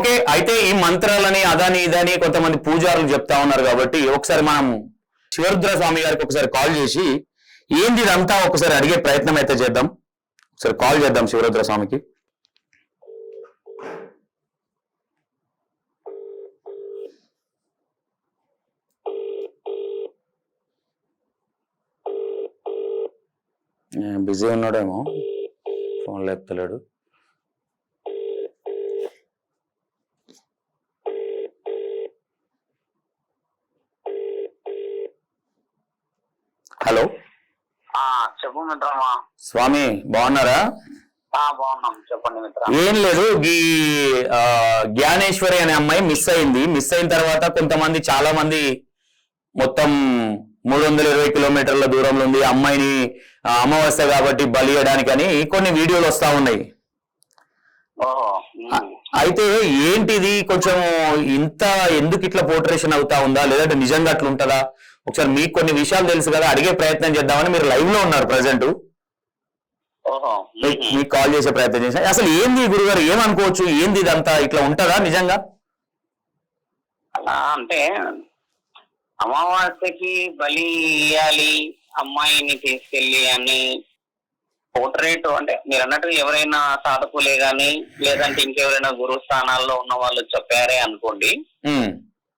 Okay, అయితే ఈ మంత్రాలని అదని ఇదని కొంతమంది పూజారులు చెప్తా ఉన్నారు కాబట్టి ఒకసారి మనం శివరుద్ర స్వామి గారికి ఒకసారి కాల్ చేసి ఏంది ఇదంతా ఒకసారి అడిగే ప్రయత్నం అయితే చేద్దాం. ఒకసారి కాల్ చేద్దాం శివరుద్ర స్వామికి. బిజీ ఉన్నాడేమో, ఫోన్ లేపుతలేడు. హలో, చెప్పు మిత్రమా. స్వామి బాగున్నారా? బాగున్నాం, చెప్పండి మిత్ర. ఏం లేదు, ఈ జ్ఞానేశ్వరి అనే అమ్మాయి మిస్ అయింది. మిస్ అయిన తర్వాత కొంతమంది చాలా మంది మొత్తం 320 కిలోమీటర్ల దూరంలో ఉంది అమ్మాయిని అమావాస్య కాబట్టి బలి ఇవ్వడానికి అని కొన్ని వీడియోలు వస్తా ఉన్నాయి. అయితే ఏంటిది, కొంచెం ఇంత ఎందుకు ఇట్లా పోర్ట్రేషన్ అవుతా ఉందా, లేదంటే నిజంగా అట్లా ఉంటుందా? ఒకసారి మీకు కొన్ని విషయాలు తెలుసు కదా, అడిగే ప్రయత్నం చేద్దామని. మీరు లైవ్ లో ఉన్నారు ప్రజెంట్, మీకు కాల్ చేసే ప్రయత్నం చేశా. అసలు ఏంది గురుగారు, ఏమనుకోవచ్చు, ఏంది ఇదంతా ఇట్లా ఉంటుందా నిజంగా? అంటే అమావాస్యకి బలి ఇయ్యాలి అమ్మాయిని తీసుకెళ్లి అని పోర్ట్రేట్, అంటే మీరు అన్నట్టు ఎవరైనా సాధకులే గాని లేదంటే ఇంకెవరైనా గురు స్థానాల్లో ఉన్న వాళ్ళు చెప్పారే అనుకోండి,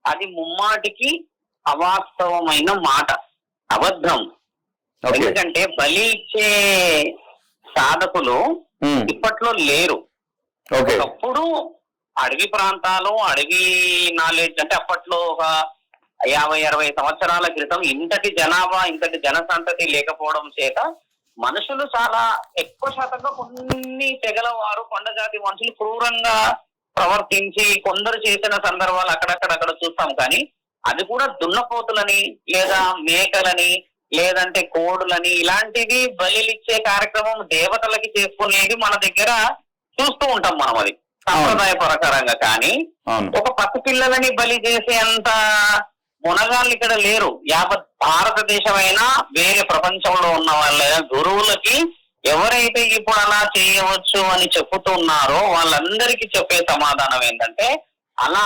అది ముమ్మాటికి అవాస్తవమైన మాట, అబద్ధం. ఎందుకంటే బలి ఇచ్చే సాధకులు ఇప్పట్లో లేరు. ఒకప్పుడు అడవి ప్రాంతాలు, అడవి నాలెడ్జ్, అంటే అప్పట్లో ఒక 50-60 సంవత్సరాల క్రితం ఇంతటి జనాభా, ఇంతటి జనసంతతి లేకపోవడం చేత మనుషులు చాలా ఎక్కువ శాతంగా కొన్ని తెగల వారు, కొండజాతి మనుషులు క్రూరంగా ప్రవర్తించి కొందరు చేసిన సందర్భాలు అక్కడక్కడ చూస్తాం. కానీ అది కూడా దున్నపోతులని లేదా మేకలని లేదంటే కోడులని ఇలాంటివి బలిలిచ్చే కార్యక్రమం దేవతలకి చేసుకునేది మన దగ్గర చూస్తూ ఉంటాం మనం, అది సంప్రదాయ ప్రకారంగా. కానీ ఒక పసిపిల్లలని బలి చేసే అంత మునగాళ్ళు ఇక్కడ లేరు. యావత్ భారతదేశమైనా వేరే ప్రపంచంలో ఉన్న వాళ్ళైనా గురువులకి ఎవరైతే ఇప్పుడు అలా చేయవచ్చు అని చెప్పుతున్నారో వాళ్ళందరికీ చెప్పే సమాధానం ఏంటంటే, అలా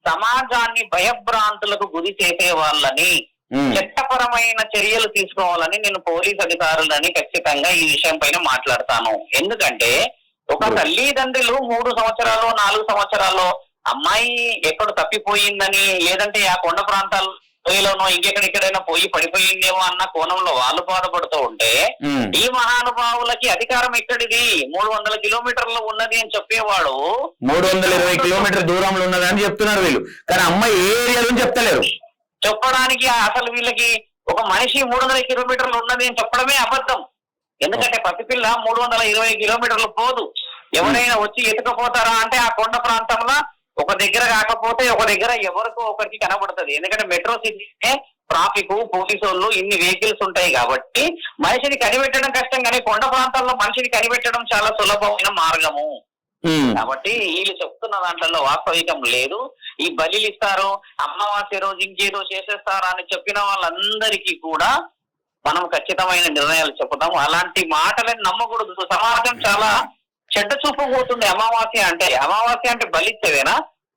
సమాజాన్ని భయభ్రాంతులకు గురి చేసే వాళ్ళని చట్టపరమైన చర్యలు తీసుకోవాలని నేను పోలీస్ అధికారులని ఖచ్చితంగా ఈ విషయం పైన మాట్లాడతాను. ఎందుకంటే ఒక తల్లిదండ్రులు 3 సంవత్సరాలు 4 సంవత్సరాల్లో అమ్మాయి ఎక్కడ తప్పిపోయిందని, లేదంటే ఆ కొండ ప్రాంతాల్లోనో ఇంకెక్కడెక్కడైనా పోయి పడిపోయిందేమో అన్న కోణంలో వాళ్ళు బాధపడుతూ ఉంటే, ఈ మహానుభావులకి అధికారం ఎక్కడిది? 300 కిలోమీటర్లు ఉన్నది అని చెప్పేవాడు 320 కిలోమీటర్ దూరంలో ఉన్నదని చెప్తున్నారు వీళ్ళు, కానీ అమ్మాయి ఏ ఏరియాలో చెప్తలేరు. చెప్పడానికి అసలు వీళ్ళకి ఒక మనిషి 300 కిలోమీటర్లు ఉన్నది అని చెప్పడమే అబద్ధం. ఎందుకంటే పసిపిల్ల 320 కిలోమీటర్లు పోదు. ఎవరైనా వచ్చి ఎత్తుకపోతారా అంటే ఆ కొండ ప్రాంతంలో ఒక దగ్గర కాకపోతే ఒక దగ్గర ఎవరికో ఒకరికి కనబడుతుంది. ఎందుకంటే మెట్రో సిటీ ట్రాఫిక్, పోలీసు వాళ్ళు, ఇన్ని వెహికల్స్ ఉంటాయి కాబట్టి మనిషిని కనిపెట్టడం కష్టం. కానీ కొండ ప్రాంతాల్లో మనిషిని కనిపెట్టడం చాలా సులభమైన మార్గము. కాబట్టి వీళ్ళు చెప్తున్న దాంట్లో వాస్తవికం లేదు. ఈ బలిలు ఇస్తారు, అమావాస్య రోజు ఇంకేదో చేసేస్తారా అని చెప్పిన వాళ్ళందరికీ కూడా మనం ఖచ్చితమైన నిర్ణయాలు చెప్తాము. అలాంటి మాటలను నమ్మకూడదు. సమాజం చాలా చెడ్డ చూపు పోతుంది. అమావాస్య అంటే బలిచ్చేదేనా?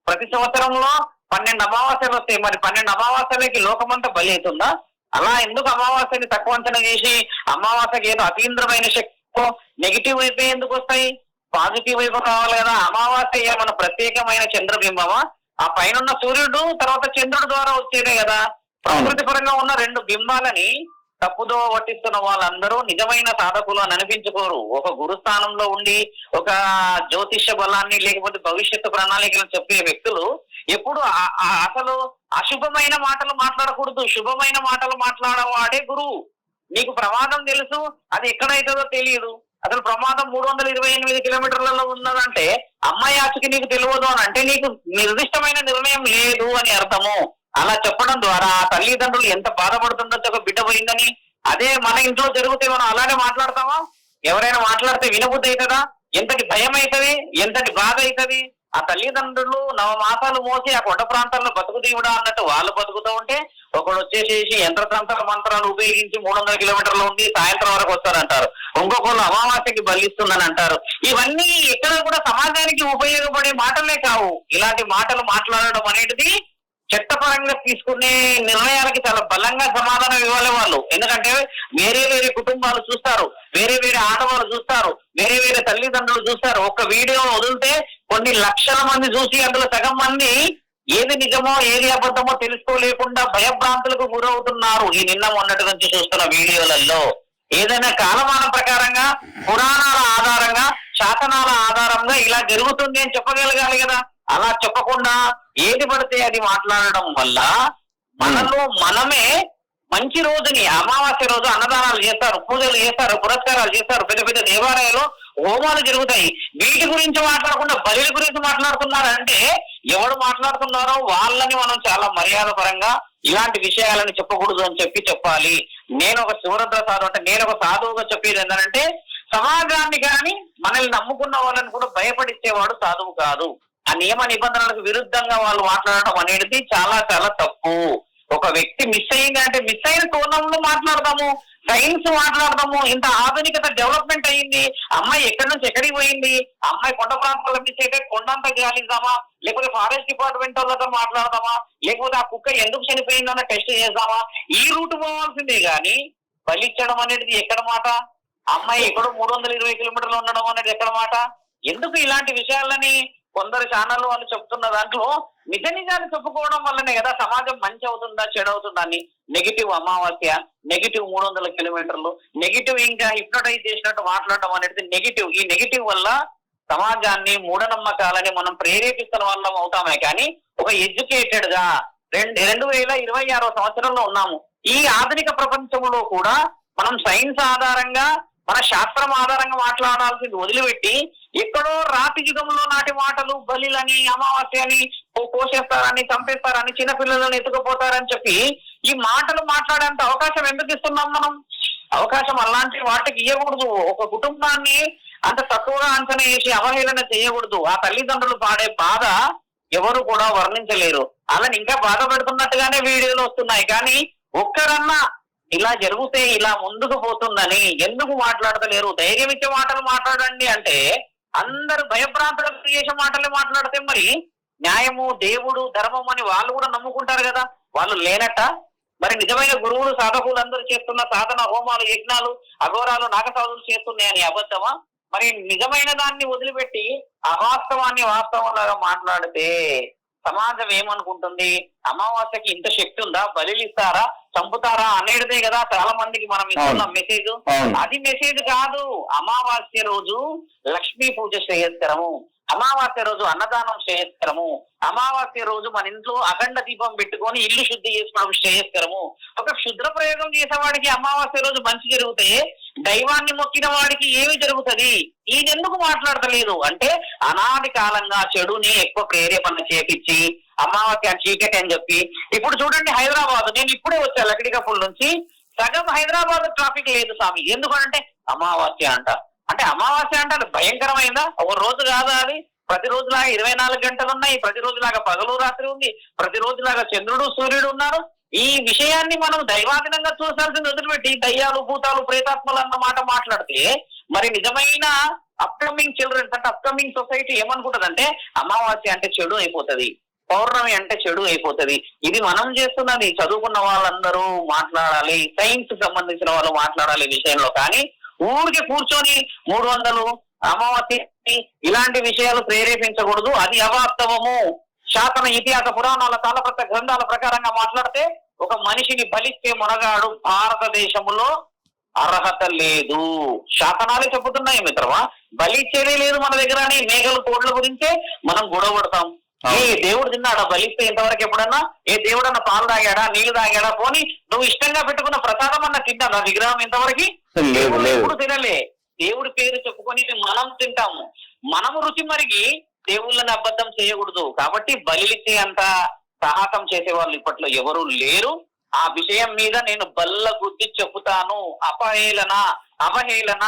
ప్రతి సంవత్సరంలో 12 అమావాస్యలు వస్తాయి. మరి 12 అమావాస్యలకి లోకమంతా బలి అవుతుందా? అలా ఎందుకు అమావాస్యని తక్కువ అంచనా చేసి అమావాస్యకి ఏదో అతీంద్రమైన శక్తి, నెగిటివ్ వైపు ఎందుకు వస్తాయి? పాజిటివ్ వైపు కావాలి కదా. అమావాస్య ఏమన్నా ప్రత్యేకమైన చంద్రబింబమా? ఆ పైన సూర్యుడు తర్వాత చంద్రుడు ద్వారా వచ్చేదే కదా. ప్రకృతి పరంగా ఉన్న 2 బింబాలని తప్పుదో పట్టిస్తున్న వాళ్ళందరూ నిజమైన సాధకులు అని అనిపించుకోరు. ఒక గురుస్థానంలో ఉండి ఒక జ్యోతిష్య బలాన్ని లేకపోతే భవిష్యత్తు ప్రణాళికలు చెప్పే వ్యక్తులు ఎప్పుడు అసలు అశుభమైన మాటలు మాట్లాడకూడదు. శుభమైన మాటలు మాట్లాడవాడే గురువు. నీకు ప్రమాదం తెలుసు, అది ఎక్కడైతుందో తెలియదు. అసలు ప్రమాదం 328 కిలోమీటర్లలో ఉన్నదంటే అమ్మాయి ఆచకి నీకు తెలియదు అని అంటే నీకు నిర్దిష్టమైన నిర్ణయం లేదు అని అర్థము. అలా చెప్పడం ద్వారా ఆ తల్లిదండ్రులు ఎంత బాధపడుతుందో ఒక బిడ్డ పోయిందని. అదే మన ఇంట్లో జరిగితే మనం అలానే మాట్లాడతామా? ఎవరైనా మాట్లాడితే వినబుద్ధి అవుతుందా? ఎంతటి భయం అవుతుంది, ఎంతటి బాధ అవుతుంది. ఆ తల్లిదండ్రులు 9 మాసాలు మోసి ఆ కొండ ప్రాంతాల్లో బతుకు తీవుడా అన్నట్టు వాళ్ళు బతుకుతూ ఉంటే ఒకడు వచ్చేసేసి యంత్రతంత్ర మంత్రాలు ఉపయోగించి 300 కిలోమీటర్లు ఉంది సాయంత్రం వరకు వస్తారంటారు. ఇంకొకళ్ళు అమావాస్యకి బలిస్తుందని అంటారు. ఇవన్నీ ఎక్కడ కూడా సమాజానికి ఉపయోగపడే మాటలే కావు. ఇలాంటి మాటలు మాట్లాడడం అనేది చట్టపరంగా తీసుకునే నిర్ణయాలకి చాలా బలంగా సమాధానం ఇవ్వాలి వాళ్ళు. ఎందుకంటే వేరే వేరే కుటుంబాలు చూస్తారు, వేరే వేరే ఆడవాళ్ళు చూస్తారు, వేరే వేరే తల్లిదండ్రులు చూస్తారు. ఒక్క వీడియో వదిలితే కొన్ని లక్షల మంది చూసి అందులో సగం మంది ఏది నిజమో ఏది అబద్ధమో తెలుసుకోలేకుండా భయభ్రాంతులకు గురవుతున్నారు. ఈ నిన్న మొన్నటి నుంచి చూస్తున్న వీడియోలలో ఏదైనా కాలమానం ప్రకారంగా, పురాణాల ఆధారంగా, శాసనాల ఆధారంగా ఇలా జరుగుతుంది అని చెప్పగలగాలి కదా. అలా చెప్పకుండా ఏది పడితే అది మాట్లాడడం వల్ల మనలో మనమే మంచి రోజుని, అమావాస్య రోజు అన్నదానాలు చేస్తారు, పూజలు చేస్తారు, పురస్కారాలు చేస్తారు, పెద్ద పెద్ద దేవాలయాలు హోమాలు జరుగుతాయి. వీటి గురించి మాట్లాడకుండా బలి గురించి మాట్లాడుతున్నారంటే ఎవరు మాట్లాడుతున్నారో వాళ్ళని మనం చాలా మర్యాద పరంగా ఇలాంటి విషయాలను చెప్పకూడదు అని చెప్పాలి. నేను ఒక శివరుద్ర సాధువు అంటే నేను ఒక సాధువుగా చెప్పేది ఏంటంటే సమాజాన్ని కానీ మనల్ని నమ్ముకున్న వాళ్ళని కూడా భయపడిచ్చేవాడు సాధువు కాదు. ఆ నియమ నిబంధనలకు విరుద్ధంగా వాళ్ళు మాట్లాడడం అనేది చాలా చాలా తప్పు. ఒక వ్యక్తి మిస్ అయ్యింది అంటే మిస్ అయిన కోణంలో మాట్లాడదాము, సైన్స్ మాట్లాడదాము. ఇంత ఆధునికత డెవలప్మెంట్ అయ్యింది, అమ్మాయి ఎక్కడి నుంచి ఎక్కడికి పోయింది, అమ్మాయి కొండ ప్రాంతాల్లో మిస్ అయితే కొండంత గాలిద్దామా, లేకపోతే ఫారెస్ట్ డిపార్ట్మెంట్ వాళ్ళతో మాట్లాడదామా, లేకపోతే ఆ కుక్క ఎందుకు చనిపోయిందన్న టెస్ట్ చేద్దామా, ఈ రూట్ పోవాల్సిందే గాని బలిచ్చడం అనేది ఎక్కడ మాట, అమ్మాయి ఎక్కడో 320 కిలోమీటర్లు ఉండడం అనేది ఎక్కడ మాట. ఎందుకు ఇలాంటి విషయాలని కొందరు ఛానల్ వాళ్ళు చెప్తున్న దాంట్లో నిజ నిజాన్ని చెప్పుకోవడం వల్లనే కదా సమాజం మంచి అవుతుందా చెడు అవుతుందా అని. నెగిటివ్ అమావాస్య, నెగిటివ్ 300 కిలోమీటర్లు, నెగిటివ్ ఇంకా హిప్నోటైజ్ చేసినట్టు మాట్లాడడం అనేది నెగిటివ్. ఈ నెగిటివ్ వల్ల సమాజాన్ని, మూఢనమ్మకాలని మనం ప్రేరేపిస్తున్న వాళ్ళం అవుతామే కానీ ఒక ఎడ్యుకేటెడ్ గా 2026 సంవత్సరంలో ఉన్నాము. ఈ ఆధునిక ప్రపంచంలో కూడా మనం సైన్స్ ఆధారంగా, మన శాస్త్రం ఆధారంగా మాట్లాడాల్సింది వదిలిపెట్టి ఎక్కడో రాతి యుగంలో నాటి మాటలు, బలిలని, అమావాస్య అని, కోసేస్తారని, చంపేస్తారని, చిన్నపిల్లలను ఎత్తుకుపోతారని చెప్పి ఈ మాటలు మాట్లాడేంత అవకాశం ఎందుకు ఇస్తున్నాం మనం? అవకాశం అలాంటి వాటికి ఇవ్వకూడదు. ఒక కుటుంబాన్ని అంత తక్కువగా అంచనా వేసి అవహేళన చేయకూడదు. ఆ తల్లిదండ్రులు పాడే బాధ ఎవరు కూడా వర్ణించలేరు. అలాని ఇంకా బాధ పెడుతున్నట్టుగానే వీడియోలు వస్తున్నాయి. కానీ ఒక్కరన్నా ఇలా జరిగితే ఇలా ముందుకు పోతుందని ఎందుకు మాట్లాడతలేరు? ధైర్యం ఇచ్చే మాటలు మాట్లాడండి అంటే అందరూ భయభ్రాంతులకు చేసే మాటలే మాట్లాడితే మరి న్యాయము, దేవుడు, ధర్మం అని వాళ్ళు కూడా నమ్ముకుంటారు కదా. వాళ్ళు లేనట్ట? మరి నిజమైన గురువులు, సాధకులు అందరూ చేస్తున్న సాధన, హోమాలు, యజ్ఞాలు, అఘోరాలు, నాగసాధులు చేస్తున్నాయని అబద్ధమా? మరి నిజమైన దాన్ని వదిలిపెట్టి అవాస్తవాన్ని వాస్తవంలాగా మాట్లాడితే సమాజం ఏమనుకుంటుంది? అమావాస్యకి ఇంత శక్తి ఉందా, బలిలు ఇస్తారా, చంపుతారా అనేదే కదా చాలా మందికి మనం ఇస్తున్న మెసేజ్. అది మెసేజ్ కాదు. అమావాస్య రోజు లక్ష్మీ పూజ శ్రేయస్కరము, అమావాస్య రోజు అన్నదానం శ్రేయస్కరము, అమావాస్య రోజు మన ఇంట్లో అఖండ దీపం పెట్టుకొని ఇల్లు శుద్ధి చేసుకోవడం శ్రేయస్కరము. ఒక క్షుద్ర ప్రయోగం చేసేవాడికి అమావాస్య రోజు మంచి జరిగితే దైవాన్ని మొక్కిన వాడికి ఏమి జరుగుతుంది? ఈయనెందుకు మాట్లాడతలేదు అంటే అనాది కాలంగా చెడుని ఎక్కువ ప్రేరేపణ చేపించి అమావాస్య చీకటి అని చెప్పి. ఇప్పుడు చూడండి హైదరాబాద్, నేను ఇప్పుడే వచ్చా లకడికపూల్ నుంచి, సగం హైదరాబాద్ ట్రాఫిక్ లేదు స్వామి. ఎందుకంటే అమావాస్య అంట. అంటే అమావాస్య అంటే అది భయంకరమైందా? ఒక రోజు కాదా అది? ప్రతిరోజులాగా 24 గంటలు ఉన్నాయి, ప్రతిరోజులాగా పగలు రాత్రి ఉంది, ప్రతిరోజులాగా చంద్రుడు సూర్యుడు ఉన్నారు. ఈ విషయాన్ని మనం దైవాధీనంగా చూసాల్సింది వదిలిపెట్టి దయ్యాలు, భూతాలు, ప్రేతాత్మలు అన్న మాట మాట్లాడితే మరి నిజమైన అప్కమింగ్ చిల్డ్రన్స్ అంటే అప్కమింగ్ సొసైటీ ఏమనుకుంటదంటే అమావాస్య అంటే చెడు అయిపోతుంది, పౌర్ణమి అంటే చెడు అయిపోతుంది. ఇది మనం చేస్తున్నది. చదువుకున్న వాళ్ళందరూ మాట్లాడాలి, సైన్స్ సంబంధించిన వాళ్ళు మాట్లాడాలి విషయంలో. కానీ ఊరికి కూర్చొని 300 అమావాస్య ఇలాంటి విషయాలు ప్రేరేపించకూడదు. అది అవాస్తవము. శాసన, ఇతిహాస, పురాణాల, తాళపత్ర గ్రంథాల ప్రకారంగా మాట్లాడితే ఒక మనిషిని బలిస్తే మునగాడు భారతదేశంలో అర్హత లేదు. శాసనాలే చెబుతున్నాయి మిత్రమా. బలిచ్చేదే లేదు మన దగ్గర అని మేఘల కోడ్ల గురించే మనం గొడవపడతాం. ఏ దేవుడు తిన్నాడా బలిస్తే ఇంతవరకు? ఎప్పుడన్నా ఏ దేవుడన్నా పాలు తాగాడా, నీళ్లు తాగాడా? పోనీ నువ్వు ఇష్టంగా పెట్టుకున్న ప్రసాదం అన్న తిన్నాడా విగ్రహం ఇంతవరకు? ఎప్పుడు తినలే. దేవుడి పేరు చెప్పుకొని మనం తింటాము. మనము రుచి మరిగి దేవుళ్ళని అబద్ధం చేయకూడదు. కాబట్టి బలిచ్చే అంత సాహసం చేసే వాళ్ళు ఇప్పట్లో ఎవరు లేరు. ఆ విషయం మీద నేను బల్ల గుద్ది చెబుతాను. అవహేళన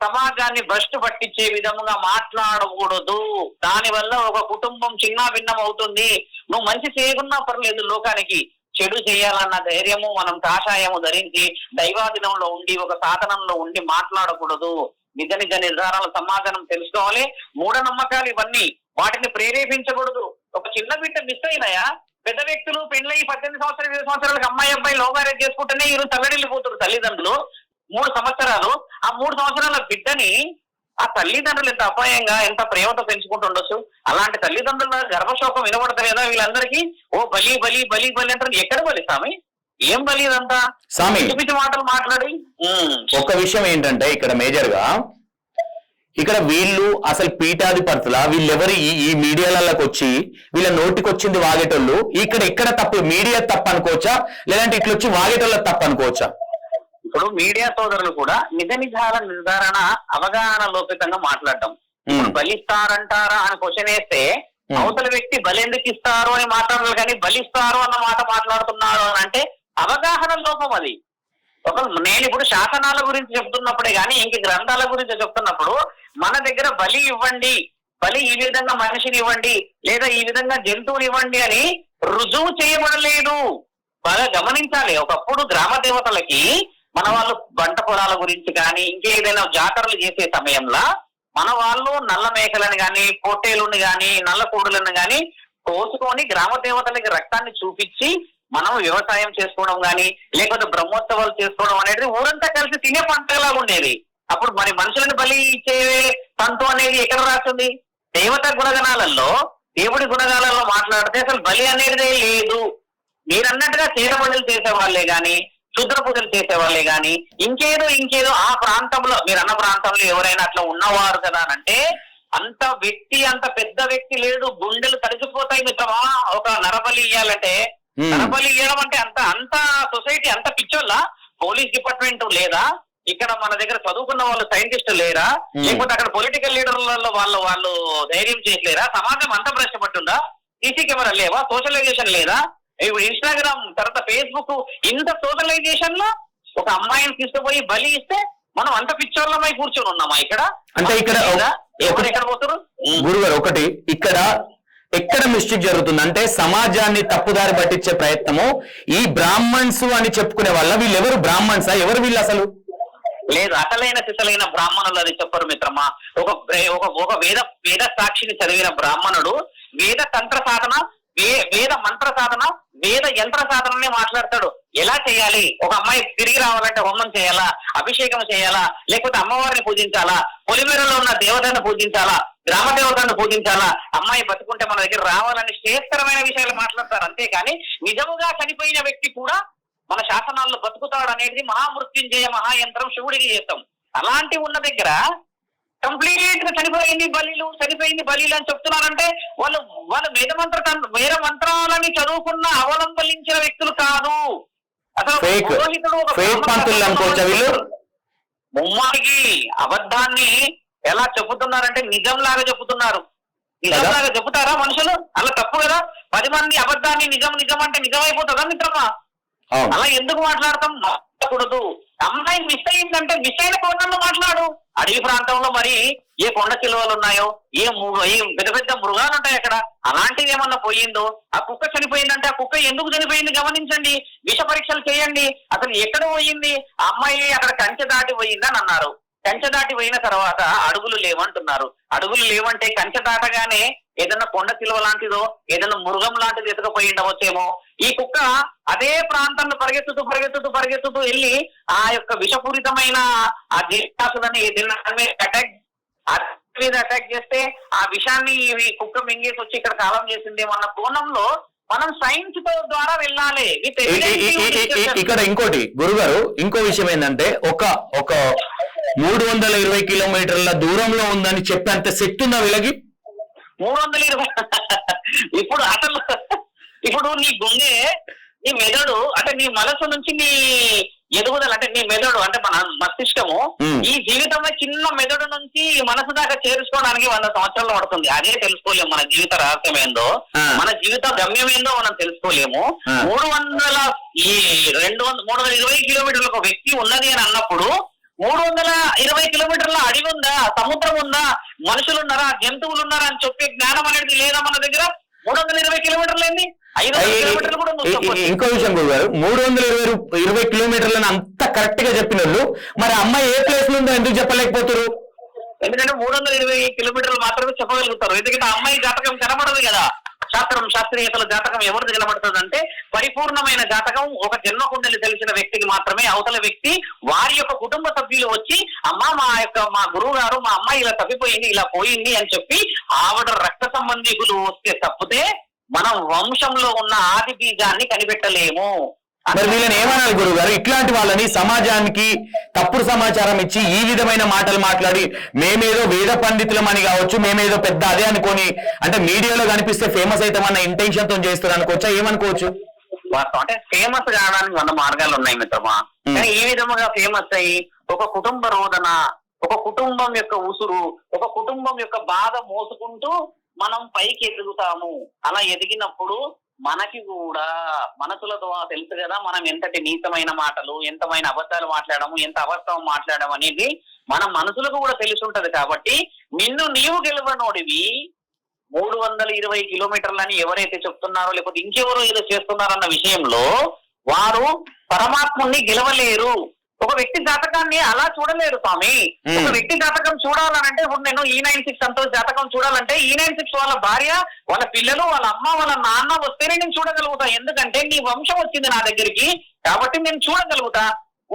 సమాజాన్ని భ్రష్టు పట్టించే విధముగా మాట్లాడకూడదు. దానివల్ల ఒక కుటుంబం చిన్న భిన్నం అవుతుంది. నువ్వు మంచి చేయకున్నా పర్లేదు లోకానికి, చెడు చేయాలన్న ధైర్యము మనం కాషాయము ధరించి దైవాధీనంలో ఉండి ఒక సాధనంలో ఉండి మాట్లాడకూడదు. నిజ నిజ నిర్ధారాల సమాధానం తెలుసుకోవాలి. మూఢనమ్మకాలు ఇవన్నీ వాటిని ప్రేరేపించకూడదు. ఒక చిన్న బిడ్డ మిస్ అయినాయా, పెద్ద వ్యక్తులు పెళ్ళయి 18 సంవత్సరాలు 20 సంవత్సరాలకు అమ్మాయి అబ్బాయి లవ్ మ్యారేజ్ చేసుకుంటేనే ఈరోజు తల్లడిల్లిపోతారు తల్లిదండ్రులు. 3 సంవత్సరాలు ఆ 3 సంవత్సరాల బిడ్డని ఆ తల్లిదండ్రులు ఎంత అపాయంగా ఎంత ప్రేమతో పెంచుకుంటుండొచ్చు. అలాంటి తల్లిదండ్రుల గర్భశోకం వినబడతలేదా వీళ్ళందరికీ? ఓ బలి బలి బలి బలి అంటారు. ఎక్కడ బలి స్వామి? ఏం బలి ఇదంతా? స్వామి పిచ్చి మాటలు మాట్లాడి. ఒక విషయం ఏంటంటే ఇక్కడ మేజర్ గా ఇక్కడ వీళ్ళు అసలు పీఠాధిపతుల వీళ్ళెవరు ఈ మీడియాలలోకి వచ్చి వీళ్ళ నోటికి వచ్చింది వాగేటోళ్ళు. ఇక్కడ తప్పు మీడియా తప్పు అనుకోవచ్చా, లేదంటే ఇట్లా వచ్చి వాగేటోళ్ళ తప్పు అనుకోవచ్చా? ఇప్పుడు మీడియా సోదరులు కూడా నిజ నిజాల నిర్ధారణ అవగాహన లోపితంగా మాట్లాడటం. బలిస్తారంటారా అని క్వశ్చన్ వేస్తే అవతల వ్యక్తి బలెందుకు ఇస్తారు అని మాట్లాడాలి, కానీ బలిస్తారు అన్న మాట మాట్లాడుతున్నారు అని అంటే అవగాహన లోపం అది. నేను ఇప్పుడు శాసనాల గురించి చెప్తున్నప్పుడే కానీ ఇంక గ్రంథాల గురించి చెప్తున్నప్పుడు మన దగ్గర బలి ఇవ్వండి, బలి ఈ విధంగా మనిషిని ఇవ్వండి లేదా ఈ విధంగా జంతువుని ఇవ్వండి అని రుజువు చేయబడలేదు. బాగా గమనించాలి. ఒకప్పుడు గ్రామ దేవతలకి మన వాళ్ళు పంట పొలాల గురించి కానీ ఇంకేదైనా జాతరలు చేసే సమయంలో మన వాళ్ళు నల్ల మేకలను గాని పొట్టేలుని గాని నల్ల కోడులను గాని కోసుకొని గ్రామ దేవతలకి రక్తాన్ని చూపించి మనం వ్యవసాయం చేసుకోవడం గాని లేకపోతే బ్రహ్మోత్సవాలు చేసుకోవడం అనేది ఊరంతా కలిసి తినే పంటలా ఉండేది. అప్పుడు మరి మనుషులను బలి ఇచ్చే తంతు అనేది ఎక్కడ రాస్తుంది? దేవత గుణగణాలలో దేవుడి గుణగాలలో మాట్లాడితే అసలు బలి అనేదే లేదు. మీరన్నట్టుగా చేరబడులు చేసేవాళ్లే గాని శుద్ర పూజలు చేసేవాళ్లే గాని ఇంకేదో ఆ ప్రాంతంలో మీరు అన్న ప్రాంతంలో ఎవరైనా అట్లా ఉన్నవారు కదా అని అంటే అంత వ్యక్తి అంత పెద్ద వ్యక్తి లేడు. గుండెలు తడిసిపోతాయి మిత్రమా. ఒక నరబలి ఇయ్యాలంటే నరబలి ఇవ్వడం అంటే అంత సొసైటీ అంత పిచ్చోళ్ళ. పోలీస్ డిపార్ట్మెంట్ లేదా? ఇక్కడ మన దగ్గర చదువుకున్న వాళ్ళు సైంటిస్టులు లేరా? లేకపోతే అక్కడ పొలిటికల్ లీడర్లలో వాళ్ళు ధైర్యం చేయలేరా? సమాజం అంత ప్రశ్నపట్టుందా? సీసీ కెమెరా లేవా? సోషలైజేషన్ లేదా? ఇప్పుడు ఇన్స్టాగ్రామ్ తర్వాత ఫేస్బుక్ ఇంత సోషలైజేషన్ లో ఒక అమ్మాయిని తీసుకుపోయి బలి ఇస్తే మనం అంత పిచ్చోళ్ళమై కూర్చొని ఉన్నామా ఇక్కడ? అంటే ఇక్కడ ఎక్కడ పోతారు గురుగారు? ఒకటి ఎక్కడ మిస్టేక్ జరుగుతుంది అంటే సమాజాన్ని తప్పుదారి పట్టించే ప్రయత్నము ఈ బ్రాహ్మణ్స్ అని చెప్పుకునే వాళ్ళ వీళ్ళెవరు బ్రాహ్మణ్సా? ఎవరు వీళ్ళు అసలు? లేదు, అసలైన సిసలైన బ్రాహ్మణులు అది చెప్పరు మిత్రమా. ఒక వేద సాక్షిని చదివిన బ్రాహ్మణుడు వేద తంత్ర సాధన వేద మంత్ర సాధన వేద యంత్ర సాధననే మాట్లాడతాడు. ఎలా చేయాలి? ఒక అమ్మాయి తిరిగి రావాలంటే హోమం చేయాలా, అభిషేకం చేయాలా, లేకపోతే అమ్మవారిని పూజించాలా, పొలిమేరలో ఉన్న దేవతను పూజించాలా, గ్రామ దేవతను పూజించాలా, అమ్మాయి బతుకుంటే మన దగ్గర రావాలని శ్రేయస్కరమైన విషయాలు మాట్లాడతారు. అంతేకాని నిజముగా చనిపోయిన వ్యక్తి కూడా మన శాసనాల్లో బతుకుతాడు అనేది మహామృత్యుంజయ మహాయంత్రం శివుడికి చేస్తాం. అలాంటి ఉన్న దగ్గర కంప్లీట్ గా చనిపోయింది బలీలు అని చెప్తున్నారంటే వాళ్ళు వేద మంత్రాలని చదువుకున్న అవలంబించిన వ్యక్తులు కాదు. అసలు ముమ్మారికి అబద్ధాన్ని ఎలా చెబుతున్నారంటే నిజం లాగా చెబుతున్నారు. నిజంలాగా చెబుతారా మనుషులు? అలా తప్పు కదా. 10 మంది అబద్ధాన్ని నిజం అంటే నిజమైపోతుందా మిత్రమా? అలా ఎందుకు మాట్లాడతాం? మాట్లాడకూడదు. అమ్మాయి మిస్ అయిందంటే మిస్ అయిన కోణంలో మాట్లాడు. అడవి ప్రాంతంలో మరి ఏ కొండ చిలువలు ఉన్నాయో ఏ పెద్ద పెద్ద మృగాలు ఉంటాయి అక్కడ. అలాంటిది ఏమన్నా పోయిందో, ఆ కుక్క చనిపోయిందంటే ఆ కుక్క ఎందుకు చనిపోయింది గమనించండి, విష పరీక్షలు చేయండి. అసలు ఎక్కడ పోయింది? ఆ అమ్మాయి అక్కడ కంచె దాటి పోయిందని అన్నారు. కంచె దాటి పోయిన తర్వాత అడుగులు లేవంటున్నారు. అడుగులు లేవంటే కంచె దాటగానే ఏదన్నా కొండ చిలువ లాంటిదో ఏదన్నా మృగం లాంటిది ఎదుగుపోయి ఉండవచ్చేమో. ఈ కుక్క అదే ప్రాంతంలో పరిగెత్తుతూ వెళ్ళి ఆ యొక్క విషపూరితమైన ఆ జీవాసులని అటాక్ చేస్తే ఆ విషాన్ని కుక్క మింగేసి వచ్చి ఇక్కడ కాలం చేసిందేమన్న కోణంలో మనం సైన్స్ ద్వారా వెళ్ళాలి. ఇక్కడ ఇంకోటి గురుగారు, ఇంకో విషయం ఏంటంటే ఒక 320 కిలోమీటర్ల దూరంలో ఉందని చెప్పేంత శక్తి ఉందా వీళ్ళకి? 320 ఇప్పుడు నీ గుండె నీ మెదడు అంటే నీ మనసు నుంచి నీ ఎదుగుదల అంటే నీ మెదడు అంటే మన మస్తిష్కము ఈ జీవితంలో చిన్న మెదడు నుంచి మనసు దాకా చేర్చుకోవడానికి 100 సంవత్సరాలు పడుతుంది. అదే తెలుసుకోలేము మన జీవిత రహస్యం ఏందో, మన జీవిత గమ్యం ఏందో మనం తెలుసుకోలేము. 320 కిలోమీటర్ల ఒక వ్యక్తి ఉన్నది అని అన్నప్పుడు 320 కిలోమీటర్ల అడవి ఉందా, సముద్రం ఉందా, మనుషులు ఉన్నారా, జంతువులు ఉన్నారా అని చెప్పే జ్ఞానం అనేది లేదా మన దగ్గర? 320 కిలోమీటర్లు ఏంది? 500 కిలోమీటర్లు కూడా నువ్వు చెప్పొచ్చు. ఇంకో విషయం గురుగారు, 320 కిలోమీటర్లను అంత కరెక్ట్ గా చెప్పిన వాళ్ళు మరి అమ్మాయి ఏ ప్లేస్ లో ఉందో ఎందుకు చెప్పలేకపోతారు? ఎందుకంటే 320 కిలోమీటర్లు మాత్రమే చెప్పగలుగుతారు. ఎందుకంటే ఆ అమ్మాయి జాతకం కనబడదు కదా. శాస్త్రీయతల జాతకం ఎవరిది కనబడుతుంది అంటే పరిపూర్ణమైన జాతకం ఒక జన్మ కుండలి తెలిసిన వ్యక్తికి మాత్రమే. అవతల వ్యక్తి వారి యొక్క కుటుంబ సభ్యులు వచ్చి అమ్మా మా గురువు గారు మా అమ్మాయి ఇలా తప్పిపోయింది ఇలా పోయింది అని చెప్పి ఆవిడ రక్త సంబంధికులు వస్తే తప్పితే మనం వంశంలో ఉన్న ఆది బీజాన్ని కనిపెట్టలేము. మరి వీళ్ళని ఏమనాలి గురువు గారు? ఇట్లాంటి వాళ్ళని సమాజానికి తప్పుడు సమాచారం ఇచ్చి ఈ విధమైన మాటలు మాట్లాడి మేమేదో వేద పండితులం అని కావచ్చు, మేమేదో పెద్ద అదే అనుకోని అంటే మీడియాలో కనిపిస్తే ఫేమస్ అవుతామన్న ఇంటెన్షన్ తో చేస్తారు అనుకోవచ్చా, ఏమనుకోవచ్చు? అంటే ఫేమస్ కావడానికి 100 మార్గాలు ఉన్నాయి మిత్రమా. కానీ ఈ విధముగా ఫేమస్ అయ్యి ఒక కుటుంబ రోదన, ఒక కుటుంబం యొక్క ఉసురు, ఒక కుటుంబం యొక్క బాధ మోసుకుంటూ మనం పైకి ఎదుగుతాము. అలా ఎదిగినప్పుడు మనకి కూడా మనసుల ద్వారా తెలుసు కదా మనం ఎంతటి నీచమైన మాటలు, ఎంతమైన అబద్ధాలు మాట్లాడము, ఎంత అబద్ధం మాట్లాడము అనేది మన మనసులకు కూడా తెలిసి ఉంటది. కాబట్టి నిన్ను నీవు గెలవనోడివి 320 కిలోమీటర్లని ఎవరైతే చెప్తున్నారో లేకపోతే ఇంకెవరో ఏదో చేస్తున్నారన్న విషయంలో వారు పరమాత్ముని గెలవలేరు. ఒక వ్యక్తి జాతకాన్ని అలా చూడలేరు స్వామి. ఒక వ్యక్తి జాతకం చూడాలనంటే ఇప్పుడు నేను E96 సంతోష్ జాతకం చూడాలంటే E96 వాళ్ళ భార్య, వాళ్ళ పిల్లలు, వాళ్ళ అమ్మ, వాళ్ళ నాన్న వస్తేనే నేను చూడగలుగుతా. ఎందుకంటే నీ వంశం వచ్చింది నా దగ్గరికి కాబట్టి నేను చూడగలుగుతా.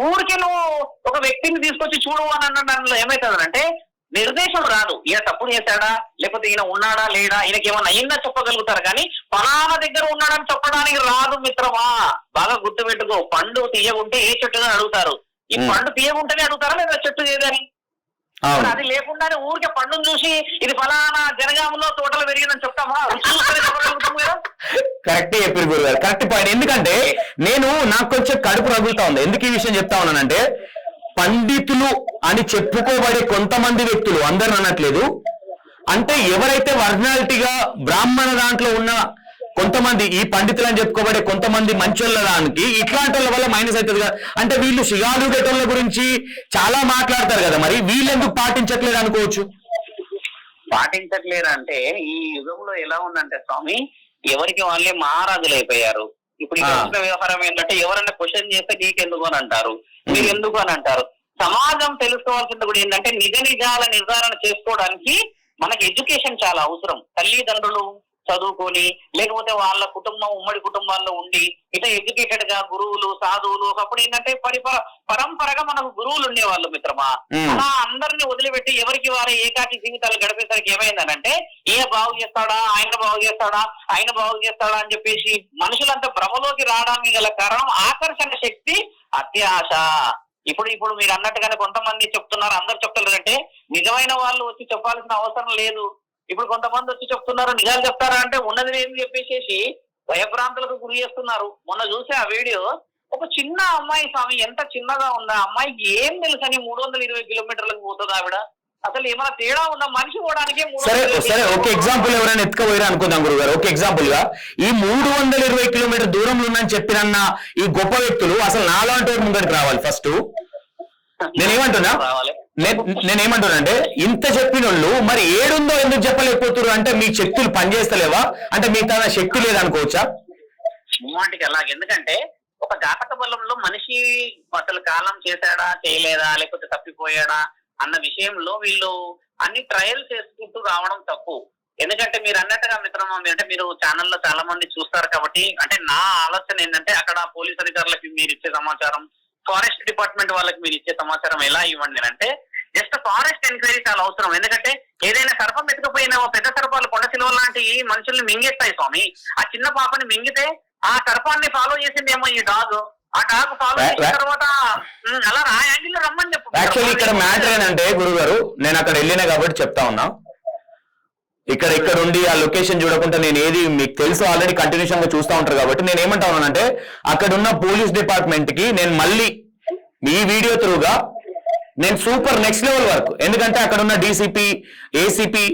ఊరికి నువ్వు ఒక వ్యక్తిని తీసుకొచ్చి చూడు అని అన్న ఏమైతుందంటే నిర్దేశం రాదు. ఈయన తప్పు చేశాడా లేకపోతే ఈయన ఉన్నాడా లేడా, ఈయనకి ఏమన్నా అయిందా చెప్పగలుగుతారు. కానీ ఫలానా దగ్గర ఉన్నాడని చెప్పడానికి రాదు మిత్రమా. బాగా గుర్తుపెట్టుకో, పండు తీయగుంటే ఏ చెట్టుగా అడుగుతారు. ఈ పండు తీయగుంటేనే అడుగుతారా లేదా చెట్టు ఏదని? అది లేకుండానే ఊరికే పండును చూసి ఇది ఫలానా జనగాములో తోటలు పెరిగిందని చెప్తామా? చెప్పగలుగుతాం కదా. కరెక్ట్ చెప్పారు గురుగారు, కరెక్ట్ పాయింట్. ఎందుకంటే నాకు కొంచెం కడుపు రగులుతా ఉంది. ఎందుకు ఈ విషయం చెప్తా ఉన్నానంటే పండితులు అని చెప్పుకోబడే కొంతమంది వ్యక్తులు, అందరూ అనట్లేదు, అంటే ఎవరైతే వర్నాలిటీగా బ్రాహ్మణ దాంట్లో ఉన్న కొంతమంది ఈ పండితులు అని చెప్పుకోబడే కొంతమంది మంచోళ్ళ దానికి ఇట్లాంటి వాళ్ళ వల్ల మైనస్ అవుతుంది కదా. అంటే వీళ్ళు షిగాలు గెటోళ్ళ గురించి చాలా మాట్లాడతారు కదా, మరి వీళ్ళెందుకు పాటించట్లేదు అనుకోవచ్చు? పాటించట్లేదు అంటే ఈ యుగంలో ఎలా ఉందంటే స్వామి, ఎవరికి వాళ్ళే మహారాజులు అయిపోయారు. ఇప్పుడు ఈ వ్యవహారం ఏంటంటే ఎవరైనా క్వశ్చన్ చేస్తే నీకెందుకు అని అంటారు, మీరు ఎందుకు అని అంటారు. సమాజం తెలుసుకోవాల్సింది కూడా ఏంటంటే నిజ నిజాల నిర్ధారణ చేసుకోవడానికి మనకి ఎడ్యుకేషన్ చాలా అవసరం. తల్లిదండ్రులు చదువుకొని లేకపోతే వాళ్ళ కుటుంబం ఉమ్మడి కుటుంబాల్లో ఉండి ఇట్లా ఎడ్యుకేటెడ్ గా గురువులు సాధువులు ఒకప్పుడు ఏంటంటే పరంపరగా మనకు గురువులు ఉండేవాళ్ళు మిత్రమా. అలా అందరినీ వదిలిపెట్టి ఎవరికి వారి ఏకాకి జీవితాలు గడిపేసరికి ఏమైందనంటే ఈయన బాగు చేస్తాడా, ఆయన బాగు చేస్తాడా, ఆయన బాగు చేస్తాడా అని చెప్పేసి మనుషులంతా భ్రమలోకి రావడానికి గల కారణం ఆకర్షణ శక్తి, అత్యాశ. ఇప్పుడు మీరు అన్నట్టుగానే కొంతమంది చెప్తున్నారు, అందరు చెప్తున్నారంటే నిజమైన వాళ్ళు వచ్చి చెప్పాల్సిన అవసరం లేదు. ఇప్పుడు కొంతమంది వచ్చి చెప్తున్నారు నిజాలు చెప్తారా అంటే ఉన్నది ఏమి చెప్పేసేసి భయభ్రాంతులకు గురి చేస్తున్నారు. మొన్న చూసే ఆ వీడియో, ఒక చిన్న అమ్మాయి స్వామి, ఎంత చిన్నగా ఉందా అమ్మాయికి ఏం తెలుసని 320 కిలోమీటర్లకు పోతుంది ఆవిడ. అసలు ఏమైనా తేడా ఉందా? మనిషి పోవడానికి సరే ఒక ఎగ్జాంపుల్ ఎవరైనా ఎత్తుకపోయారు అనుకుందాం గురుగారు. ఒక ఎగ్జాంపుల్ గా ఈ 320 కిలోమీటర్ దూరంలో ఉందని చెప్పినన్న ఈ గొప్ప వ్యక్తులు అసలు నాలాంటి ముందరికి రావాలి. ఫస్ట్ నేనేమంటున్నా ఇంత చెప్పిన వాళ్ళు మరి ఏడుందో ఎందుకు చెప్పలేకపోతున్నారు? అంటే మీ శక్తులు పనిచేస్తలేవా, అంటే మీ తన శక్తి లేదనుకోవచ్చా? వాటికి అలాగే. ఎందుకంటే ఒక జాతక బలంలో మనిషి అసలు కాలం చేశాడా చేయలేదా లేకపోతే తప్పిపోయాడా అన్న విషయంలో వీళ్ళు అన్ని ట్రయల్స్ చేసుకుంటూ రావడం తప్పు. ఎందుకంటే మీరు అన్నట్టుగా మిత్రమా, అంటే మీరు ఛానల్లో చాలా మంది చూస్తారు కాబట్టి, అంటే నా ఆలోచన ఏంటంటే అక్కడ పోలీస్ అధికారులకి మీరు ఇచ్చే సమాచారం, ఫారెస్ట్ డిపార్ట్మెంట్ వాళ్ళకి మీరు ఇచ్చే సమాచారం ఎలా ఇవ్వండి అంటే జస్ట్ ఫారెస్ట్ ఎంక్వైరీ చాలా అవసరం. ఎందుకంటే ఏదైనా సర్పం ఎత్తుకుపోయినా పెద్ద సర్పాలు కొండ సిలువ లాంటి మనుషుల్ని మింగేస్తాయి స్వామి. ఆ చిన్న పాపని మింగితే ఆ సర్పాన్ని ఫాలో చేసిందేమో ఈ డాగ్, ఆ డాగ్ ఫాలో చేసిన తర్వాత అలా ఆ యాంగిల్ రమ్మని చెప్పు. యాక్చువల్లీ ఇక్కడ మ్యాటర్ ఏంటంటే గురుగారు, నేను అక్కడ వెళ్ళినా కాబట్టి చెప్తా ఉన్నా. ఇక్కడ ఉండి ఆ లొకేషన్ చూడకుండా నేను ఏది మీకు తెలుసు ఆల్రెడీ కంటిన్యూషన్ గా చూస్తూ ఉంటారు కాబట్టి నేను ఏమంటా ఉన్నానంటే అక్కడ ఉన్న పోలీస్ డిపార్ట్మెంట్ కి నేను మళ్ళీ ఈ వీడియో త్రూగా నేను సూపర్ నెక్స్ట్ లెవెల్ వర్క్, ఎందుకంటే అక్కడ ఉన్న డీసీపీ, ఏసీపీ,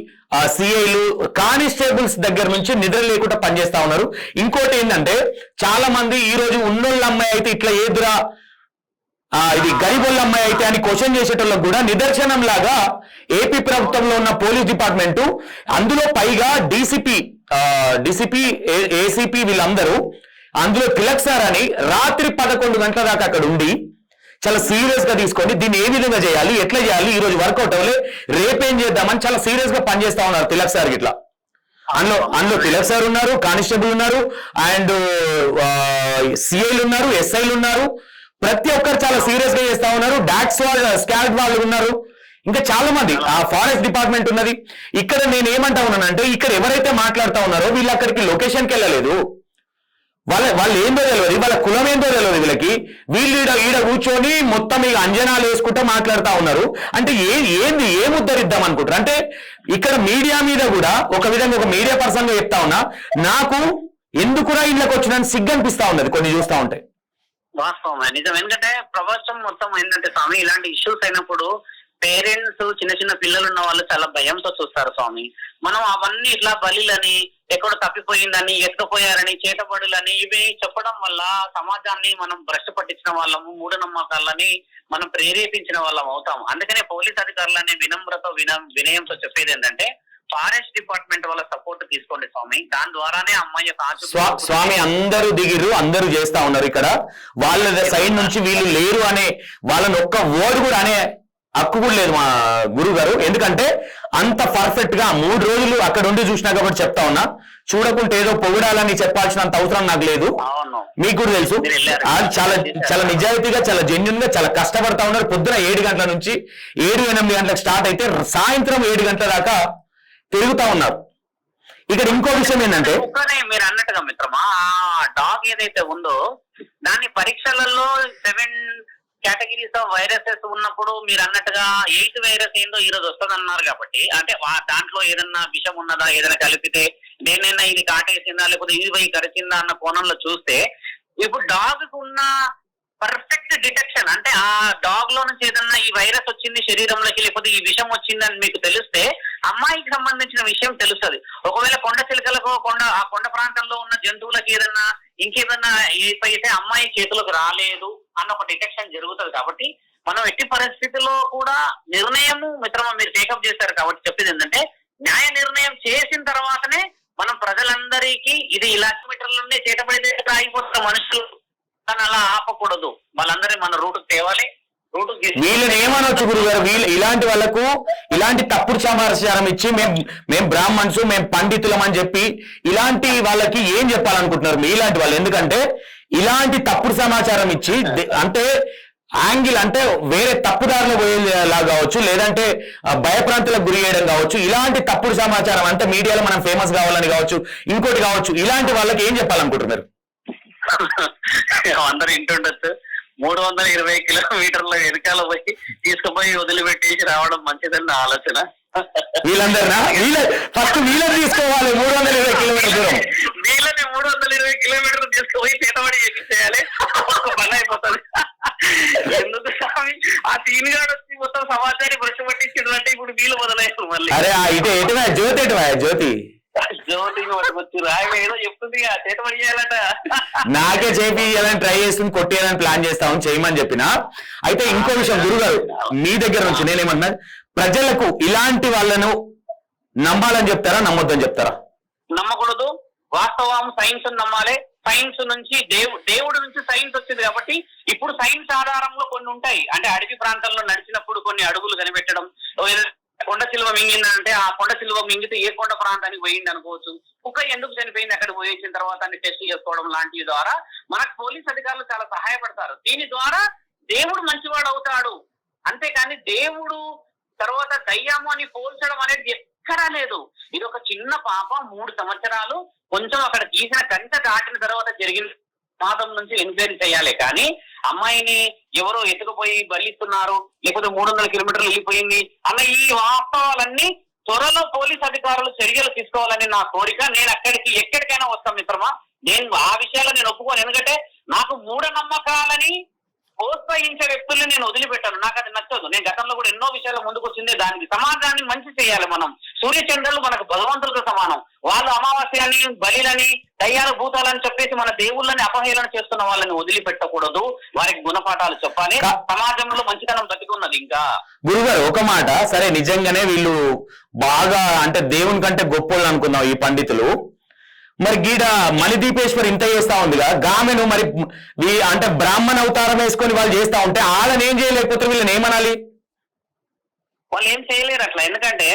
సిఐలు, కానిస్టేబుల్స్ దగ్గర నుంచి నిద్ర లేకుండా పనిచేస్తా ఉన్నారు. ఇంకోటి ఏంటంటే చాలా మంది ఈ రోజు ఉన్నోళ్ళ అమ్మాయి అయితే ఇట్లా ఏదురా ఇది గరీబోళ్ళ అమ్మాయి అయితే అని క్వశ్చన్ చేసేటోళ్ళకి కూడా నిదర్శనం లాగా ఏపీ ప్రభుత్వంలో ఉన్న పోలీస్ డిపార్ట్మెంటు, అందులో పైగా డీసీపీ డిసిపి, ఏసీపీ వీళ్ళందరూ, అందులో తిలక్ సార్ అని రాత్రి 11 గంటల దాకా అక్కడ ఉండి చాలా సీరియస్ గా తీసుకొని దీన్ని ఏ విధంగా చేయాలి, ఎట్లా చేయాలి, ఈ రోజు వర్కౌట్ అవ్వలే, రేపేం చేద్దామని చాలా సీరియస్ గా పనిచేస్తా ఉన్నారు తిలక్ సార్ ఇట్లా. అందులో తిలక్ సార్ ఉన్నారు, కానిస్టేబుల్ ఉన్నారు, అండ్ సిఐలు ఉన్నారు, ఎస్ఐలు ఉన్నారు, ప్రతి ఒక్కరు చాలా సీరియస్ గా చేస్తా ఉన్నారు. డాక్స్ స్కాడ్ వాళ్ళు ఉన్నారు, ఇంకా చాలా మంది, ఆ ఫారెస్ట్ డిపార్ట్మెంట్ ఉన్నది. ఇక్కడ నేను ఏమంటా ఉన్నానంటే, ఇక్కడ ఎవరైతే మాట్లాడుతా ఉన్నారో వీళ్ళు అక్కడికి లొకేషన్కి వెళ్ళలేదు, వాళ్ళు ఏందో తెలియదు, వాళ్ళ కులం ఏందో తెలియదు వీళ్ళకి. వీళ్ళు ఈడ కూర్చొని మొత్తం ఇక అంజనాలు వేసుకుంటూ మాట్లాడుతా ఉన్నారు. అంటే ఏం ఉద్ధరిద్దాం అనుకుంటారు అంటే, ఇక్కడ మీడియా మీద కూడా ఒక విధంగా ఒక మీడియా పర్సన్ గా చెప్తా ఉన్నా, నాకు ఎందుకురా ఇళ్ళకి వచ్చిన సిగ్గు అనిపిస్తా ఉన్నది కొన్ని చూస్తా ఉంటే. వాస్తవం నిజం. ఎందుకంటే ప్రపంచం మొత్తం ఏంటంటే స్వామి, ఇలాంటి ఇష్యూస్ అయినప్పుడు పేరెంట్స్ చిన్న చిన్న పిల్లలు ఉన్న వాళ్ళు చాలా భయంతో చూస్తారు స్వామి. మనం అవన్నీ ఇట్లా బలిలని, ఎక్కడ తప్పిపోయిందని, ఎత్తుకుపోయారని, చేతబడులని ఇవి చెప్పడం వల్ల సమాజాన్ని మనం భ్రష్టు పట్టించిన వాళ్ళము, మూఢనమ్మకాలని మనం ప్రేరేపించిన వాళ్ళం అవుతాం. అందుకనే పోలీస్ అధికారులని వినయంతో చెప్పేది ఏంటంటే, ఫారెస్ట్ డిపార్ట్మెంట్ వాళ్ళ సపోర్ట్ తీసుకోండి స్వామి. దాని ద్వారానే అమ్మాయి స్వామి అందరూ దిగిర్రు, అందరూ చేస్తా ఉన్నారు. ఇక్కడ వాళ్ళ సైడ్ నుంచి వీళ్ళు లేరు అనే వాళ్ళని ఒక్క వర్డ్ కూడా అనే హక్కు కూడా లేదు మా గురువు గారు. ఎందుకంటే అంత పర్ఫెక్ట్ గా 3 రోజులు అక్కడ ఉండి చూసినా కాబట్టి చెప్తా ఉన్నా. చూడకుంటే ఏదో పొగడాలని చెప్పాల్సినంత అవసరం నాకు లేదు. మీకు కూడా తెలుసు, చాలా చాలా నిజాయితీగా, చాలా జెన్యున్ గా, చాలా కష్టపడతా ఉన్నారు. పొద్దున 7 గంటల నుంచి 7-8 గంటలకు స్టార్ట్ అయితే సాయంత్రం 7 గంటల దాకా తిరుగుతా ఉన్నారు. ఇక్కడ ఇంకో విషయం ఏంటంటే, మీరు అన్నట్టుగా మిత్రమా, ఆ డాగ్ ఏదైతే ఉందో దాని పరీక్షలలో 7 కేటగిరీస్ ఆఫ్ వైరసెస్ ఉన్నప్పుడు మీరు అన్నట్టుగా 8th వైరస్ ఏందో ఈ రోజు వస్తుంది అన్నారు. కాబట్టి అంటే దాంట్లో ఏదన్నా విషం ఉన్నదా, ఏదైనా కలిపితే నేనైనా ఇది కాటేసిందా, లేకపోతే ఇది పోయి కరిచిందా అన్న కోణంలో చూస్తే, ఇప్పుడు డాగ్ కు ఉన్న పర్ఫెక్ట్ డిటెక్షన్ అంటే ఆ డాగ్ లో నుంచి ఏదన్నా ఈ వైరస్ వచ్చింది శరీరంలోకి, లేకపోతే ఈ విషం వచ్చిందని మీకు తెలిస్తే అమ్మాయికి సంబంధించిన విషయం తెలుస్తుంది. ఒకవేళ కొండ చిలుకలకు ఆ కొండ ప్రాంతంలో ఉన్న జంతువులకు ఏదన్నా ఇంకేదన్నా అయితే అమ్మాయి చేతులకు రాలేదు అన్న ఒక డిటెక్షన్ జరుగుతుంది. కాబట్టి మనం ఎట్టి పరిస్థితుల్లో కూడా నిర్ణయము మిత్రమా మీరు టేకప్ చేశారు కాబట్టి చెప్పేది ఏంటంటే, న్యాయ నిర్ణయం చేసిన తర్వాతనే మనం ప్రజలందరికీ ఇది ఇలా మీటర్లనే చేతబడితే ఆగిపోతున్న మనుషులు కానీ అలా ఆపకూడదు. వాళ్ళందరినీ మన రూటుకు తేవాలి. వీళ్ళని ఏమనొచ్చు గురుగారు, వీళ్ళు ఇలాంటి వాళ్ళకు ఇలాంటి తప్పుడు సమాచారం ఇచ్చి మేము బ్రాహ్మణ్స్, మేము పండితులం అని చెప్పి ఇలాంటి వాళ్ళకి ఏం చెప్పాలనుకుంటున్నారు మీలాంటి వాళ్ళు? ఎందుకంటే ఇలాంటి తప్పుడు సమాచారం ఇచ్చి అంటే యాంగిల్ అంటే వేరే తప్పుదారులు పోయేలా కావచ్చు, లేదంటే భయప్రాంతులకు గురి చేయడం కావచ్చు, ఇలాంటి తప్పుడు సమాచారం అంటే మీడియాలో మనం ఫేమస్ కావాలని కావచ్చు, ఇంకోటి కావచ్చు, ఇలాంటి వాళ్ళకి ఏం చెప్పాలనుకుంటున్నారు? అందరూ ఇంటుండొచ్చు, 320 కిలోమీటర్ల వెనకాల పోయి తీసుకుపోయి వదిలిపెట్టేసి రావడం మంచిదని ఆలోచన. వీళ్ళందరినా ఫస్ట్ వీళ్ళని తీసుకోవాలి 320 కిలోమీటర్ దూరం, వీళ్ళని 320 కిలోమీటర్లు తీసుకుపోయి చేతబడి చేయాలి, పని అయిపోతుంది. ఎందుకు స్వామి ఆ సీన్ గాడు వచ్చి మొత్తం సమాచారం బ్రష్ పట్టించిండు అంటే ఇప్పుడు వీళ్ళు మొదలయ్యారు మళ్ళీ. అరే ఇటు ఎటువా జ్యోతి, ఎటువా జ్యోతి వచ్చి రాయ ఏదో చెప్తుంది చేతబడి చేయాలట, నాకే చేపియాలని ట్రై చేస్తుంది, కొట్టేయాలని ప్లాన్ చేస్తామని చేయమని చెప్పిన. అయితే ఇంకో విషయం గురుగారు మీ దగ్గర నుంచి నేనేమన్నా, ప్రజలకు ఇలాంటి వాళ్ళను నమ్మాలని చెప్తారా, నమ్మొద్దని చెప్తారా? నమ్మకూడదు. వాస్తవం సైన్స్ నమ్మాలి. సైన్స్ నుంచి దేవుడి నుంచి సైన్స్ వచ్చింది కాబట్టి ఇప్పుడు సైన్స్ ఆధారంలో కొన్ని ఉంటాయి. అంటే అడవి ప్రాంతంలో నడిచినప్పుడు కొన్ని అడుగులు కనిపెట్టడం, కొండ చిలువ మింగిందంటే ఆ కొండ చిలువ మింగితే ఏ కొండ ప్రాంతానికి పోయింది అనుకోవచ్చు, కుక్క ఎందుకు చనిపోయింది అక్కడ పోయేసిన తర్వాత టెస్ట్ చేసుకోవడం లాంటివి ద్వారా మనకు పోలీస్ అధికారులు చాలా సహాయపడతారు. దీని ద్వారా దేవుడు మంచివాడు అవుతాడు. అంతేకాని దేవుడు తర్వాత దయ్యాము అని పోల్చడం అనేది ఎక్కడా లేదు. ఇది ఒక చిన్న పాప 3 సంవత్సరాలు కొంచెం అక్కడ గీసిన కంచె దాటిన తర్వాత జరిగిన మాదం నుంచి ఎంక్వైరీ చేయాలి. కానీ అమ్మాయిని ఎవరో ఎత్తుకుపోయి బలిస్తున్నారు, లేకపోతే 300 కిలోమీటర్లు వెళ్ళిపోయింది అలా ఈ వాస్తవాలన్నీ త్వరలో పోలీస్ అధికారులు చర్యలు తీసుకోవాలని నా కోరిక. నేను ఎక్కడికైనా వస్తాను మిత్రమా, నేను ఆ విషయాల్లో నేను ఒప్పుకోను. ఎందుకంటే నాకు మూఢనమ్మకాలని ప్రోత్సహించే వ్యక్తుల్ని నేను వదిలిపెట్టాను, నాకు అది నచ్చదు. నేను గతంలో కూడా ఎన్నో విషయాలు ముందుకు వచ్చింది. దానికి సమాజాన్ని మంచి చేయాలి. మనం సూర్యచంద్రులు మనకు భగవంతులతో సమానం. వాళ్ళు అమావాస్యని, బలిలని, దయ్యాల భూతాలని చెప్పేసి మన దేవుళ్ళని అపహేళన చేస్తున్న వాళ్ళని వదిలిపెట్టకూడదు. వారికి గుణపాఠాలు చెప్పాలి. సమాజంలో మంచితనం బతికున్నది. ఇంకా గురుగారు ఒక మాట, సరే నిజంగానే వీళ్ళు బాగా అంటే దేవుని కంటే గొప్పోళ్ళు అనుకుందాం ఈ పండితులు, మరి గీడ మణిదీపేశ్వరి ఇంత చేస్తా ఉందిగా గామెను మరి అంటే బ్రాహ్మణ అవతారం వేసుకొని వాళ్ళు చేస్తా ఉంటే వాళ్ళని ఏం చేయలేకపోతే వీళ్ళని ఏమనాలి? వాళ్ళు ఏం చేయలేరు అట్లా, ఎందుకంటే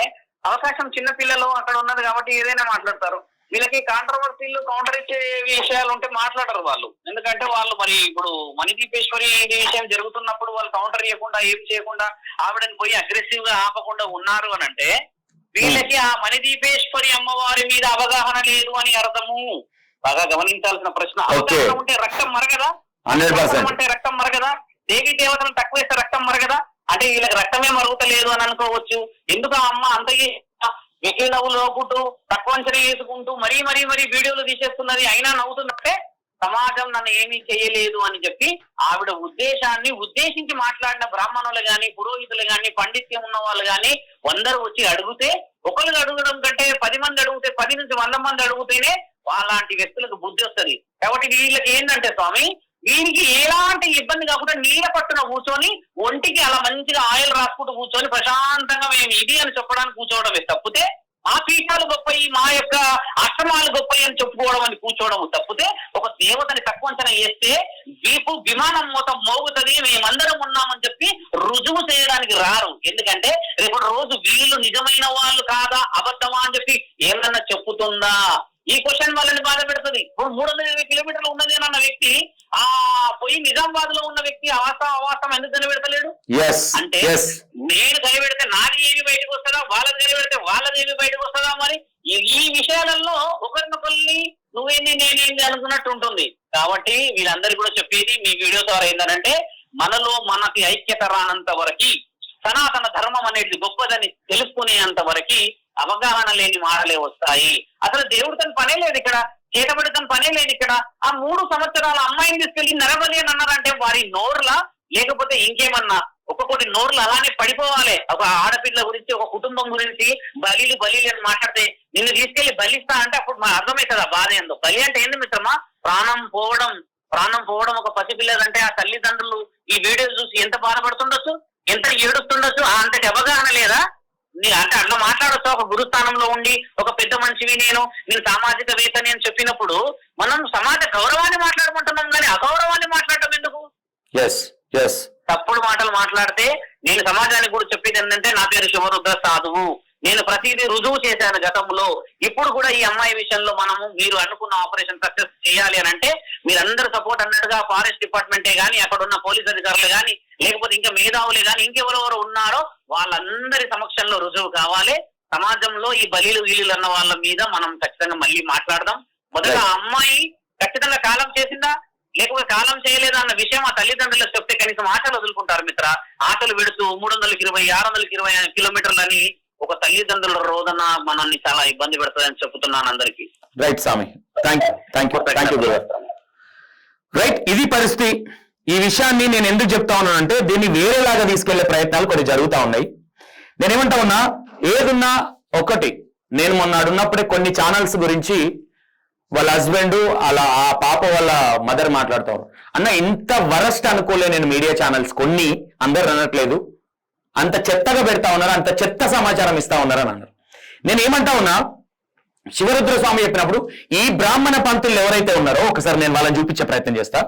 అవకాశం చిన్న పిల్లలు అక్కడ ఉన్నది కాబట్టి ఏదైనా మాట్లాడతారు. వీళ్ళకి కాంట్రవర్సీలు కౌంటర్ ఇచ్చే విషయాలు ఉంటే మాట్లాడరు వాళ్ళు, ఎందుకంటే వాళ్ళు మరి ఇప్పుడు మణిదీపేశ్వరి విషయం జరుగుతున్నప్పుడు వాళ్ళు కౌంటర్ చేయకుండా ఏం చేయకుండా ఆవిడని పోయి అగ్రెసివ్ గా ఆపకుండా ఉన్నారు అని అంటే వీళ్ళకి ఆ మణిదీపేశ్వరి అమ్మవారి మీద అవగాహన లేదు అని అర్థము. బాగా గమనించాల్సిన ప్రశ్న. అవగాహన ఉంటే రక్తం మరగదా? 100% అంటే రక్తం మరగదా? దేవీ దేవతలను తక్కువ వేస్తే రక్తం మరగదా? అంటే వీళ్ళకి రక్తమే మరుగుతలేదు అని అనుకోవచ్చు. ఎందుకు ఆ అమ్మ అంత వెకిలి నవ్వులు నవ్వుకుంటూ తక్కువ అంచనా వేసుకుంటూ మరీ వీడియోలు తీసేస్తున్నది, అయినా నవ్వుతున్నట్టే సమాజం నన్ను ఏమీ చేయలేదు అని చెప్పి ఆవిడ ఉద్దేశాన్ని ఉద్దేశించి మాట్లాడిన బ్రాహ్మణులు గాని, పురోహితులు గాని, పండిత్యం ఉన్న వాళ్ళు గాని అందరూ వచ్చి అడిగితే, ఒకళ్ళు అడగడం కంటే 10 మంది అడిగితే, 10 నుంచి 100 మంది అడిగితేనే అలాంటి వ్యక్తులకు బుద్ధి వస్తుంది. కాబట్టి వీళ్ళకి ఏంటంటే స్వామి, వీరికి ఎలాంటి ఇబ్బంది కాకుండా నీళ్ళ పట్టున కూర్చొని ఒంటికి అలా మంచిగా ఆయిల్ రాసుకుంటూ కూర్చొని ప్రశాంతంగా మేము ఇది అని చెప్పడానికి కూర్చోవడమే తప్పితే, మా పీఠాలు గొప్పయి, మా యొక్క ఆశ్రమాలు గొప్పయి అని చెప్పుకోవడం అని కూర్చోవడం తప్పితే, ఒక దేవతని తక్కువ అంచనా వేస్తే విమానం మొత్తం మోగుతుంది మేమందరం ఉన్నామని చెప్పి రుజువు చేయడానికి రారు. ఎందుకంటే రేపు రోజు వీళ్ళు నిజమైన వాళ్ళు కాదా అబద్ధమా అని చెప్పి ఏమన్నా చెప్పుతుందా? ఈ క్వశ్చన్ వాళ్ళని బాధ పెడుతుంది. ఇప్పుడు 320 కిలోమీటర్లు ఉన్నది అన్న వ్యక్తి ఆ పోయి నిజామాబాద్ లో ఉన్న వ్యక్తి అవాసం ఎందుకు కనిపెడతలేడు? అంటే నేను కనిపెడితే నాది ఏమి బయటకు వస్తుందా, వాళ్ళది కనిపెడితే వాళ్ళది ఏమి బయటకు వస్తుందా? మరి ఈ విషయాలలో ఒకరినొకరిని నువ్వేంది నేనేంది అనుకున్నట్టు ఉంటుంది. కాబట్టి వీళ్ళందరికీ కూడా చెప్పేది మీ వీడియో ద్వారా ఏంటంటే, మనలో మనకి ఐక్యత రానంత వరకు, సనాతన ధర్మం అనేది గొప్పదని తెలుసుకునేంత వరకు అవగాహన లేని మాటలే వస్తాయి. అసలు దేవుడు తన పనే లేదు ఇక్కడ, చేతబడి తన పనే లేదు ఇక్కడ. ఆ 3 సంవత్సరాల అమ్మాయిని తీసుకెళ్లి నరబలి అని అన్నారంటే వారి నోర్లా లేకపోతే ఇంకేమన్నా ఒక్కొక్కటి నోర్లు అలానే పడిపోవాలి. ఒక ఆడపిల్ల గురించి, ఒక కుటుంబం గురించి బలీలు అని మాట్లాడితే నిన్ను తీసుకెళ్లి బలిస్తా అంటే అప్పుడు మన అర్థమవుతుంది ఆ బాధ ఏందో. బలి అంటే ఏంది మిత్రమా? ప్రాణం పోవడం ఒక పసిపిల్లదంటే ఆ తల్లిదండ్రులు ఈ వీడియోలు చూసి ఎంత బాధపడుతుండొచ్చు, ఎంత ఏడుస్తుండొచ్చు. అంతటి అవగాహన లేదా? అంటే అట్లా మాట్లాడొచ్చు. ఒక గురుస్థానంలో ఉండి ఒక పెద్ద మనిషివి నేను సామాజికవేత్తని అని చెప్పినప్పుడు మనం సమాజ గౌరవాన్ని మాట్లాడుకుంటున్నాం, కానీ అగౌరవాన్ని మాట్లాడటం ఎందుకు? తప్పుడు మాటలు మాట్లాడితే నేను సమాజానికి కూడా చెప్పేది ఏంటంటే, నా పేరు శివరుద్ర సాధువు, నేను ప్రతిదీ రుజువు చేశాను గతంలో. ఇప్పుడు కూడా ఈ అమ్మాయి విషయంలో మీరు అనుకున్న ఆపరేషన్ సక్సెస్ చేయాలి అని అంటే మీరందరూ సపోర్ట్ అన్నట్టుగా ఫారెస్ట్ డిపార్ట్మెంటే గానీ, అక్కడ ఉన్న పోలీస్ అధికారులు గానీ, లేకపోతే ఇంకా మేధావులే గానీ, ఇంకెవరెవరు ఉన్నారో వాళ్ళందరి సమక్షంలో రుజువు కావాలి. సమాజంలో ఈ బలీలు వీలు అన్న వాళ్ళ మీద మనం ఖచ్చితంగా మళ్ళీ మాట్లాడదాం. మొదట ఆ అమ్మాయి ఖచ్చితంగా కాలం చేసిందా లేకపోతే కాలం చేయలేదా అన్న విషయం ఆ తల్లిదండ్రులకు చెప్తే కనీసం ఆటలు వదులుకుంటారు మిత్ర. ఆటలు విడుతూ 320, 620 కిలోమీటర్లని ఒక తల్లిదండ్రుల రోదన మనల్ని చాలా ఇబ్బంది పెడుతుందని చెప్తున్నాను అందరికి. రైట్ స్వామి, థ్యాంక్ యూ. రైట్, ఇది పరిస్థితి. ఈ విషయాన్ని నేను ఎందుకు చెప్తా ఉన్నానంటే, దీన్ని వేరేలాగా తీసుకెళ్లే ప్రయత్నాలు కొన్ని జరుగుతా ఉన్నాయి. నేనేమంటా ఉన్నా, ఏదున్నా ఒకటి, నేను మొన్నడున్నప్పుడే కొన్ని ఛానల్స్ గురించి వాళ్ళ హస్బెండ్ అలా ఆ పాప వాళ్ళ మదర్ మాట్లాడుతారు. అన్న ఇంత వరస్ట్ అనుకోలే నేను మీడియా ఛానల్స్, కొన్ని అందరు అనట్లేదు, అంత చెత్తగా పెడతా ఉన్నారు, అంత చెత్త సమాచారం ఇస్తా ఉన్నారు అని అన్నారు. నేను ఏమంటా ఉన్నా, శివరుద్ర స్వామి చెప్పినప్పుడు ఈ బ్రాహ్మణ పంతులు ఎవరైతే ఉన్నారో ఒకసారి నేను వాళ్ళని చూపించే ప్రయత్నం చేస్తా.